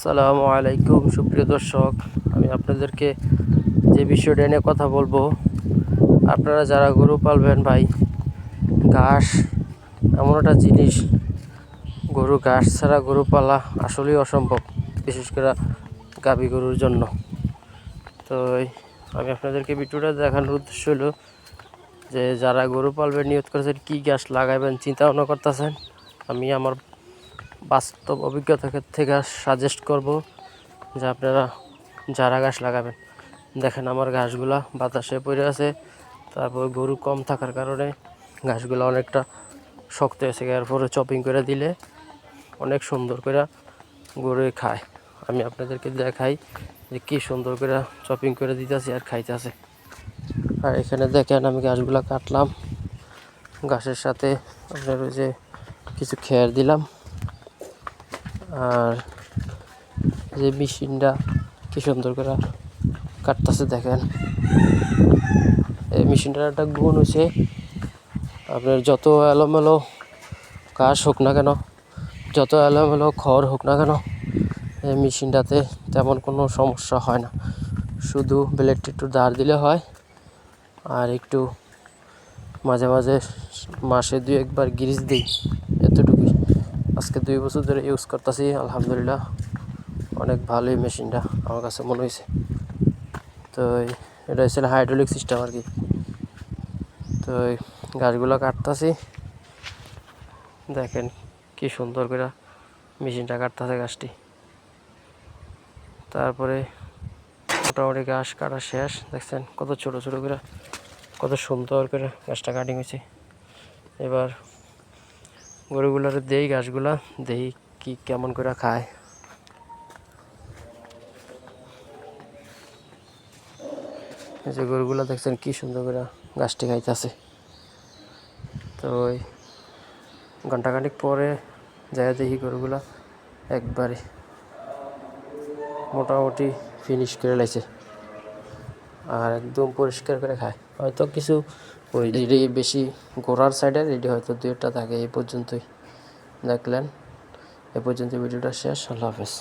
আসসালামু আলাইকুম সুপ্রিয় দর্শক, আমি আপনাদেরকে যে বিষয়টা নিয়ে কথা বলবো, আপনারা যারা গরু পালবেন ভাই, ঘাস এমন একটা জিনিস, গরু ঘাস ছাড়া গরু পালা আসলেই অসম্ভব, বিশেষ করে গাভী গরুর জন্য। তো আমি আপনাদেরকে ভিডিওটা দেখানোর উদ্দেশ্য হলো যে যারা গরু পালবেন নিয়ত করেছেন কী ঘাস লাগাবেন চিন্তা ভাবনা করতেছেন, আমি আমার বাস্তব অভিজ্ঞতা থেকে সাজেস্ট করব যে আপনারা চারা ঘাস লাগাবেন। দেখেন আমার ঘাসগুলা বাতাসে পড়ে আছে, তারপর গরু কম থাকার কারণে ঘাসগুলো অনেকটা শক্ত হয়েছে, এরপরে চপিং করে দিলে অনেক সুন্দর করে গরু খায়। আমি আপনাদেরকে দেখাই যে কি সুন্দর করে চপিং করে দিতেছি আর খাইতেছে। আর এখানে দেখেন আমি ঘাসগুলা কাটলাম, ঘাসের সাথে আপনার ওই যে কিছু খেয়ার দিলাম। আর যে মেশিনটা কি সুন্দর করে কাটতেছে দেখেন, এই মেশিনটার একটা গুণ হচ্ছে আপনার যত এলোমেলো ঘাস হোক না কেন, যত এলোমেলো খড় হোক না কেন, এই মেশিনটাতে তেমন কোনো সমস্যা হয় না। শুধু ব্লেডটা একটু দাঁড় দিলে হয়, আর একটু মাঝে মাঝে মাসে 2-1 বার গ্রিস দিই, এতটুকুই। আজকে 2 বছর ধরে ইউজ করতেছি, আলহামদুলিল্লাহ অনেক ভালোই মেশিনটা আমার কাছে মনে হয়েছে। তো এটা হচ্ছে হাইড্রোলিক সিস্টেম আর কি। তো গাছগুলো কাটতেছি, দেখেন কি সুন্দর করে মেশিনটা কাটতেছে গাছটি। তারপরে মোটামুটি ঘাস কাটা শেষ, দেখছেন কত ছোট ছোট করে, কত সুন্দর করে গাছটা কাটিং হয়েছে। এবার গরুগুলোর দেই ঘাসগুলা, দেই কি কেমন করে খায়। এই যে গরুগুলো দেখছেন কি সুন্দর করে ঘাসটি খাইতেছে। তো ওই ঘন্টাখানিক পরে যাই দেখি গরুগুলা একবারে মোটামুটি ফিনিশ করে লাইছে আর একদম পরিষ্কার করে খায়। হয়তো কিছু ওই বেশি গোড়ার সাইডের রেডি হয়তো 2-1টা থাকে। এই পর্যন্তই দেখলেন, এ পর্যন্ত ভিডিওটা শেষ। আল্লাহ হাফেজ।